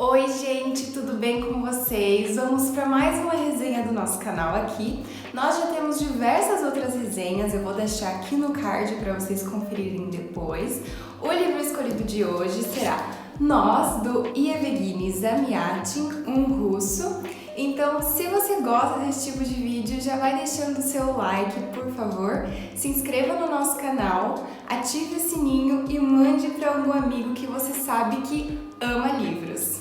Oi gente, tudo bem com vocês? Vamos para mais uma resenha do nosso canal aqui. Nós já temos diversas outras resenhas, eu vou deixar aqui no card para vocês conferirem depois. O livro escolhido de hoje será Nós, do Yevgeny Zamyatin, um russo. Então, se você gosta desse tipo de vídeo, já vai deixando o seu like, por favor. Se inscreva no nosso canal, ative o sininho e mande para algum amigo que você sabe que ama livros.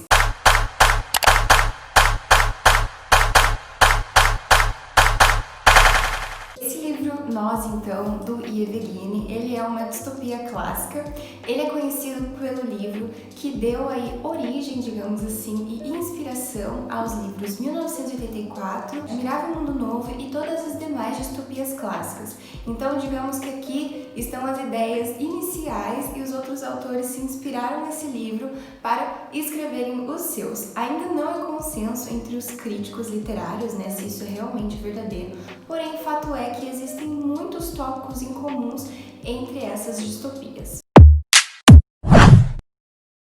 Nós, então, do Yevgeny, ele é uma distopia clássica. Ele é conhecido pelo livro que deu aí origem, digamos assim, e inspiração aos livros 1984, Admirável Mundo Novo e todas as demais distopias clássicas. Então, digamos que aqui estão as ideias iniciais e os outros autores se inspiraram nesse livro para escreverem os seus. Ainda não é consenso entre os críticos literários, né, se isso é realmente verdadeiro, porém, o fato é que existem muitos tópicos incomuns entre essas distopias.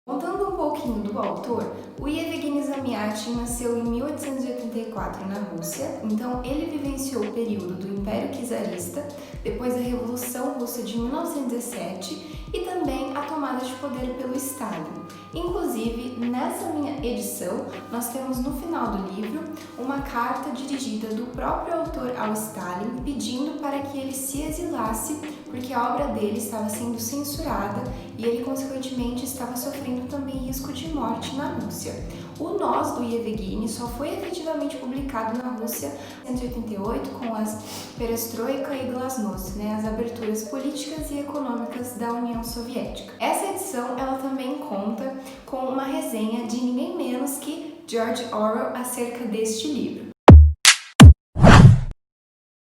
Contando um pouquinho do autor, o Yevgeny Zamyatin nasceu em 1884 na Rússia, então ele vivenciou o período do Império Czarista, depois da Revolução Russa de 1917 e também a tomada de poder pelo Stalin. Inclusive, nessa minha edição, nós temos no final do livro uma carta dirigida do próprio autor ao Stalin pedindo para que ele se exilasse porque a obra dele estava sendo censurada e ele, consequentemente, estava sofrendo também risco de morte na Rússia. O Nós, do Yevgeny, só foi efetivamente publicado na Rússia em 1988 com as Perestroika e Glasnost, as aberturas políticas e econômicas da União Soviética. Essa edição ela também conta com uma resenha de ninguém menos que George Orwell acerca deste livro.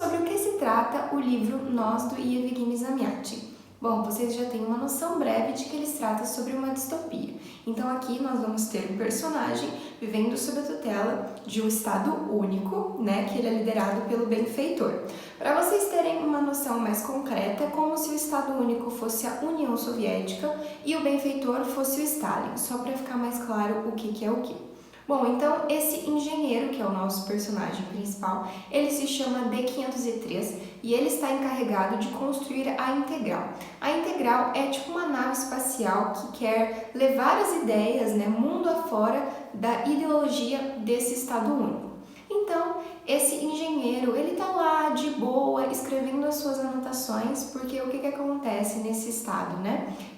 Sobre o que se trata o livro Nós, do Yevgeny Zamyatin? Bom, vocês já têm uma noção breve de que ele trata sobre uma distopia. Então aqui nós vamos ter um personagem vivendo sob a tutela de um Estado único, que ele é liderado pelo benfeitor. Para vocês terem uma noção mais concreta, é como se o Estado único fosse a União Soviética e o benfeitor fosse o Stalin, só para ficar mais claro o que é o que. Bom, então esse engenheiro, que é o nosso personagem principal, ele se chama D503 e ele está encarregado de construir a Integral. A Integral é tipo uma nave espacial que quer levar as ideias, mundo afora da ideologia desse Estado único. Então, esse engenheiro, ele tá lá de boa, escrevendo as suas anotações, porque o que acontece nesse estado,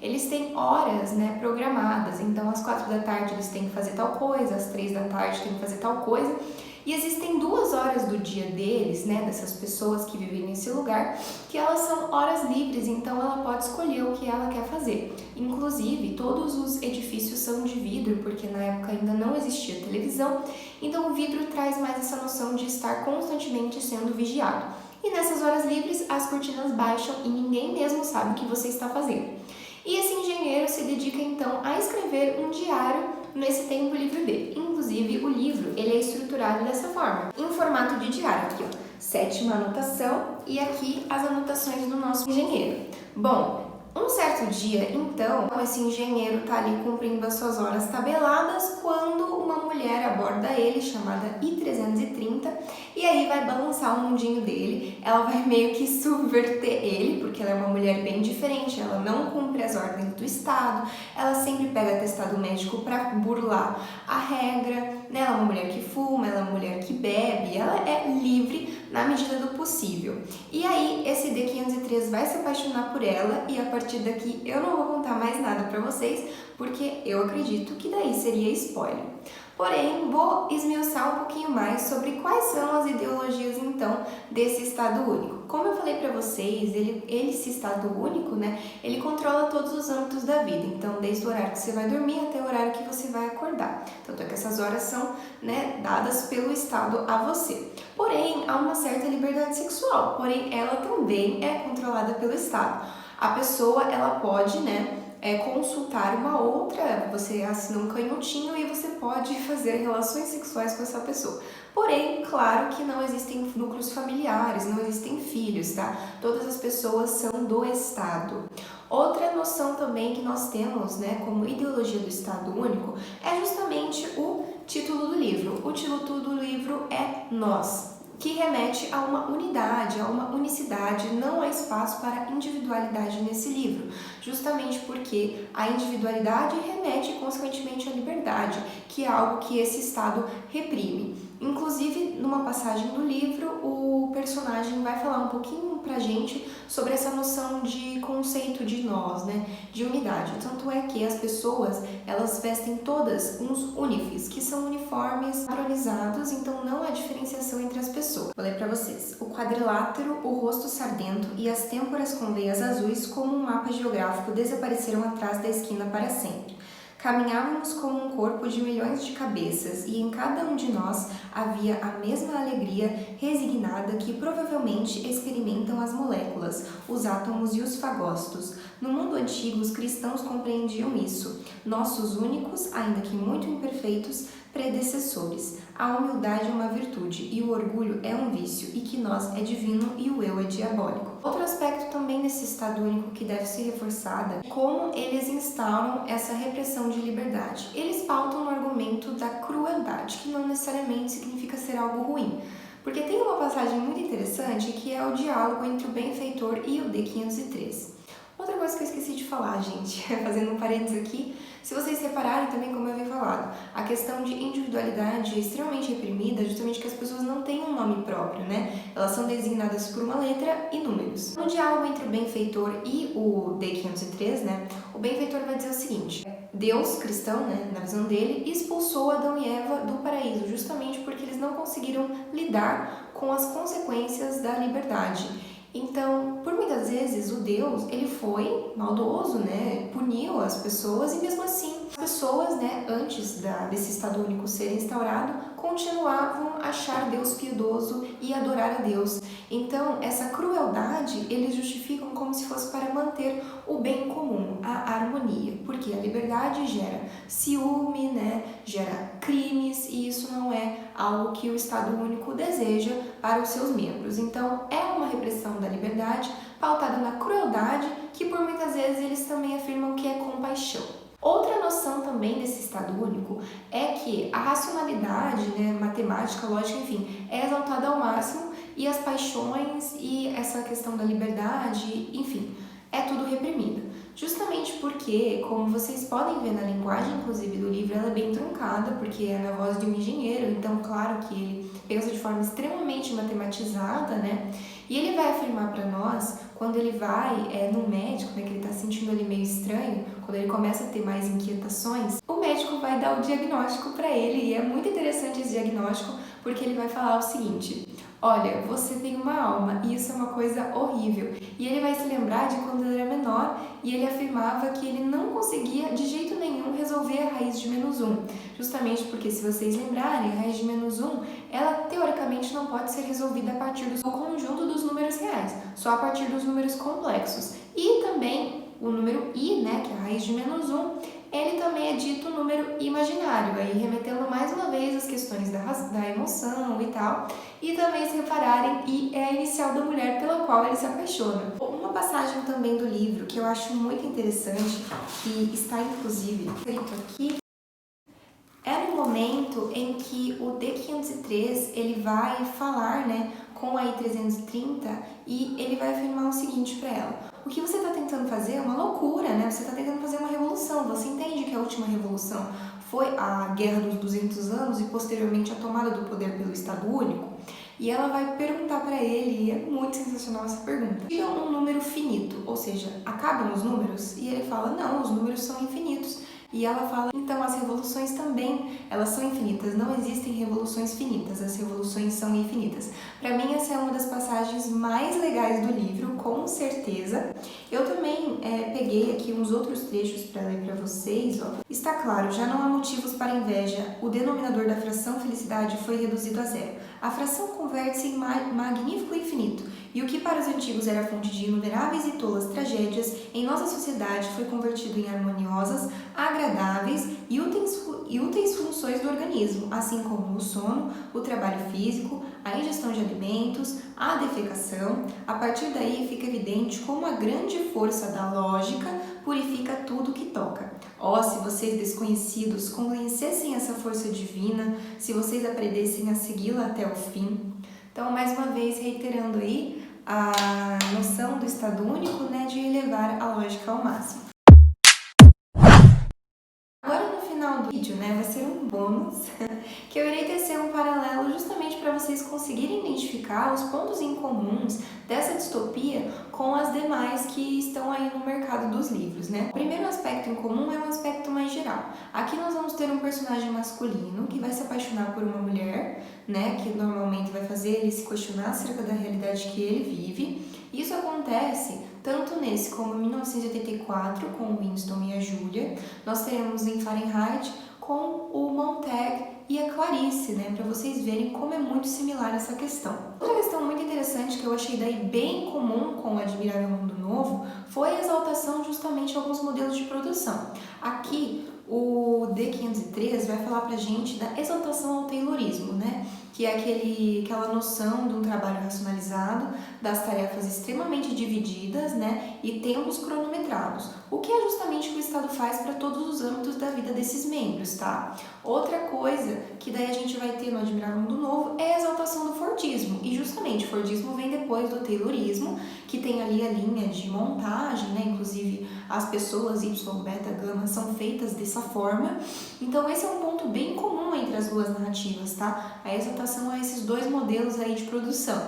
Eles têm horas, programadas, então às 4 da tarde eles têm que fazer tal coisa, às 3 da tarde têm que fazer tal coisa, e existem 2 horas do dia deles, dessas pessoas que vivem nesse lugar, que elas são horas livres, então ela pode escolher o que ela quer fazer. Inclusive, todos os edifícios são de vidro, porque na época ainda não existia televisão, então o vidro traz mais essa noção de estar constantemente sendo vigiado. E nessas horas livres, as cortinas baixam e ninguém mesmo sabe o que você está fazendo. E esse engenheiro se dedica então a escrever um diário nesse tempo livre dele. Inclusive, o livro ele é estruturado dessa forma, em formato de diário. Aqui, ó, 7ª anotação e aqui as anotações do nosso engenheiro. Bom, um certo dia, então, esse engenheiro está ali cumprindo as suas horas tabeladas quando uma mulher aborda ele, chamada I-330, e aí vai balançar o mundinho dele. Ela vai meio que subverter ele, porque ela é uma mulher bem diferente, ela não cumpre as ordens do Estado, ela sempre pega atestado médico para burlar a regra, ela é uma mulher que fuma, ela é uma mulher que bebe, ela é livre na medida do possível. E aí, esse D503 vai se apaixonar por ela e a partir daqui eu não vou contar mais nada para vocês, porque eu acredito que daí seria spoiler. Porém, vou esmiuçar um pouquinho mais sobre quais são as ideologias, então, desse Estado único. Como eu falei para vocês, esse Estado único, ele controla todos os âmbitos da vida. Então, desde o horário que você vai dormir até o horário que você vai acordar. Tanto é que essas horas são, dadas pelo Estado a você. Porém, há uma certa liberdade sexual, porém, ela também é controlada pelo Estado. A pessoa, ela pode, consultar uma outra, você assina um canhotinho e você pode fazer relações sexuais com essa pessoa. Porém, claro que não existem núcleos familiares, não existem filhos, tá? Todas as pessoas são do Estado. Outra noção também que nós temos, né, como ideologia do Estado único, é justamente o título do livro. O título do livro é Nós, que remete a uma unidade, a uma unicidade, não há espaço para individualidade nesse livro, justamente porque a individualidade remete, consequentemente, à liberdade, que é algo que esse Estado reprime. Inclusive, numa passagem do livro, o personagem vai falar um pouquinho pra gente sobre essa noção de conceito de nós, né, de unidade. Tanto é que as pessoas, elas vestem todas uns unifes, que são uniformes padronizados, então não há diferenciação entre as pessoas. Vou ler pra vocês. O quadrilátero, o rosto sardento e as têmporas com veias azuis, como um mapa geográfico, desapareceram atrás da esquina para sempre. Caminhávamos como um corpo de milhões de cabeças e em cada um de nós havia a mesma alegria resignada que provavelmente experimentam as moléculas, os átomos e os fagócitos. No mundo antigo, os cristãos compreendiam isso, nossos únicos, ainda que muito imperfeitos, predecessores. A humildade é uma virtude e o orgulho é um vício, e que nós é divino e o eu é diabólico. Outro aspecto também desse Estado único que deve ser reforçado é como eles instauram essa repressão de liberdade. Eles pautam no argumento da crueldade, que não necessariamente significa ser algo ruim. Porque tem uma passagem muito interessante que é o diálogo entre o benfeitor e o D503. Outra coisa que eu esqueci de falar, gente, fazendo um parênteses aqui, se vocês repararem também, como eu havia falado, a questão de individualidade é extremamente reprimida, justamente que as pessoas não têm um nome próprio, né? Elas são designadas por uma letra e números. No diálogo entre o benfeitor e o D503, né, o benfeitor vai dizer o seguinte: Deus, cristão, né, na visão dele, expulsou Adão e Eva do paraíso, justamente porque eles não conseguiram lidar com as consequências da liberdade. Então, por muitas vezes, o Deus, ele foi maldoso, né? Puniu as pessoas e mesmo assim, as pessoas, né, antes desse Estado único ser instaurado, continuavam a achar Deus piedoso e adorar a Deus. Então, essa crueldade, eles justificam como se fosse para manter o bem comum, a harmonia, porque a liberdade gera ciúme, né? Gera crimes e isso não é algo que o Estado único deseja para os seus membros. Então, é uma repressão da liberdade pautada na crueldade, que por muitas vezes eles também afirmam que é compaixão. Outra noção também desse Estado único é que a racionalidade, né, matemática, lógica, enfim, é exaltada ao máximo e as paixões e essa questão da liberdade, enfim, é tudo reprimido. Justamente porque, como vocês podem ver na linguagem, inclusive, do livro, ela é bem truncada, porque é na voz de um engenheiro, então, claro que ele pensa de forma extremamente matematizada, né? E ele vai afirmar para nós, quando ele vai no médico, né, que ele está sentindo ali meio estranho, quando ele começa a ter mais inquietações, o médico vai dar o diagnóstico para ele, e é muito interessante esse diagnóstico, porque ele vai falar o seguinte: olha, você tem uma alma e isso é uma coisa horrível. E ele vai se lembrar de quando ele era menor e ele afirmava que ele não conseguia de jeito nenhum resolver a raiz de -1. Justamente porque, se vocês lembrarem, a raiz de -1, ela teoricamente não pode ser resolvida a partir do conjunto dos números reais, só a partir dos números complexos. E também o número i, né, que é a raiz de -1, ele também é dito número imaginário, aí remetendo mais uma vez às questões da emoção e tal. E também, se repararem, I é a inicial da mulher pela qual ele se apaixona. Uma passagem também do livro que eu acho muito interessante, que está inclusive escrito aqui, é no momento em que o D503 ele vai falar, né, com a I330 e ele vai afirmar o seguinte para ela: o que você está tentando fazer é uma loucura, né? Você está tentando fazer uma revolução. Você entende que a última revolução foi a Guerra dos 200 anos e posteriormente a tomada do poder pelo Estado único? E ela vai perguntar para ele, e é muito sensacional essa pergunta: diga um número finito, ou seja, acabam os números? E ele fala: não, os números são infinitos. E ela fala: então as revoluções também, elas são infinitas, não existem revoluções finitas, as revoluções são infinitas. Para mim essa é uma das passagens mais legais do livro, com certeza. Eu também peguei aqui uns outros trechos para ler para vocês. Ó. Está claro, já não há motivos para inveja, o denominador da fração felicidade foi reduzido a zero. A fração converte-se em magnífico infinito, E o que para os antigos era fonte de inumeráveis e tolas tragédias, em nossa sociedade foi convertido em harmoniosas, agradáveis e úteis funções do organismo, assim como o sono, o trabalho físico, a ingestão de alimentos, a defecação. A partir daí fica evidente como a grande força da lógica purifica tudo que toca. Ó, se vocês desconhecidos conhecessem essa força divina, se vocês aprendessem a segui-la até o fim. Então, mais uma vez, reiterando aí a noção do estado único, né, de elevar a lógica ao máximo. Agora, no final do vídeo, né, vai ser um bônus, que eu irei tecer um paralelo justamente para vocês conseguirem identificar os pontos em comuns dessa distopia com as demais que estão aí no mercado dos livros, né? O primeiro aspecto em comum é um aspecto mais geral. Aqui nós vamos ter um personagem masculino que vai se apaixonar por uma mulher, né, que normalmente vai fazer ele se questionar acerca da realidade que ele vive. Isso acontece tanto nesse como em 1984, com o Winston e a Julia. Nós teremos em Fahrenheit com o Montag e a Clarice, né, para vocês verem como é muito similar essa questão. Outra questão muito interessante que eu achei daí bem comum com o Admirável Mundo Novo foi a exaltação justamente de alguns modelos de produção. Aqui, o D503 vai falar pra gente da exaltação ao Taylorismo, né? Que é aquela noção de um trabalho racionalizado, das tarefas extremamente divididas, né? E tempos cronometrados, o que é justamente o que o Estado faz para todos os âmbitos da vida desses membros, tá? Outra coisa que daí a gente vai ter no Admirável Mundo Novo é a exaltação do Fordismo, e justamente o Fordismo vem depois do Taylorismo, que tem ali a linha de montagem, né? Inclusive as pessoas Y, beta, gama são feitas dessa forma. Então esse é um ponto bem comum entre as duas narrativas, tá? A exaltação a esses dois modelos aí de produção.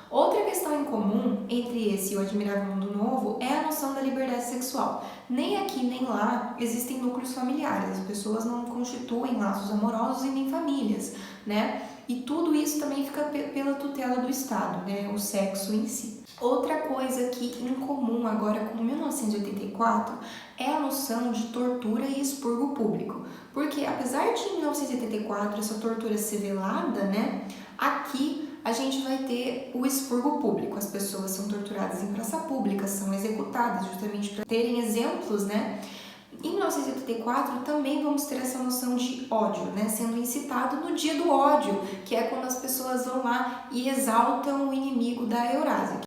Outra questão em comum entre esse e o Admirável Mundo Novo é a noção da liberdade sexual. Nem aqui nem lá existem núcleos familiares, as pessoas não constituem laços amorosos e nem famílias, né? E tudo isso também fica pela tutela do Estado, né? O sexo em si. Outra coisa que em comum agora com 1984 é a noção de tortura e expurgo público. Porque apesar de em 1984 essa tortura ser velada, né? Aqui a gente vai ter o expurgo público. As pessoas são torturadas em praça pública, são executadas justamente para terem exemplos, né? Em 1984 também vamos ter essa noção de ódio, né, sendo incitado no dia do ódio, que é quando as pessoas vão lá e exaltam o inimigo da Eurásia.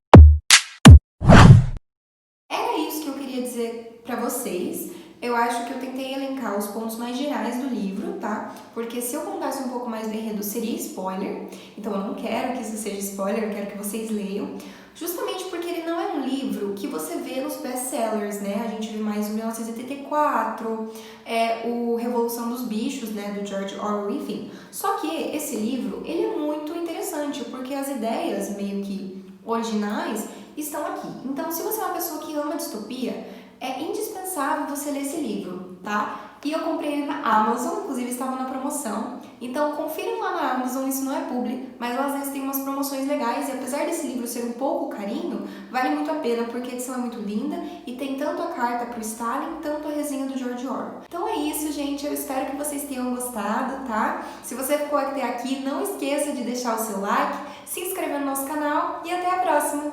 Era isso que eu queria dizer para vocês. Eu acho que eu tentei elencar os pontos mais gerais do livro, tá? Porque se eu contasse um pouco mais do enredo seria spoiler, então eu não quero que isso seja spoiler, eu quero que vocês leiam. Justamente porque ele não é um livro que você vê nos best-sellers, né? A gente vê mais o 1984, o Revolução dos Bichos, né? Do George Orwell, enfim. Só que esse livro, ele é muito interessante, porque as ideias meio que originais estão aqui. Então, se você é uma pessoa que ama distopia, é indispensável você ler esse livro, tá? E eu comprei ele na Amazon, inclusive estava na promoção. Então confiram lá na Amazon, isso não é publi, mas às vezes tem umas promoções legais e apesar desse livro ser um pouco carinho, vale muito a pena porque a edição é muito linda e tem tanto a carta pro Stalin, tanto a resenha do George Orwell. Então é isso, gente, eu espero que vocês tenham gostado, tá? Se você ficou até aqui, não esqueça de deixar o seu like, se inscrever no nosso canal e até a próxima!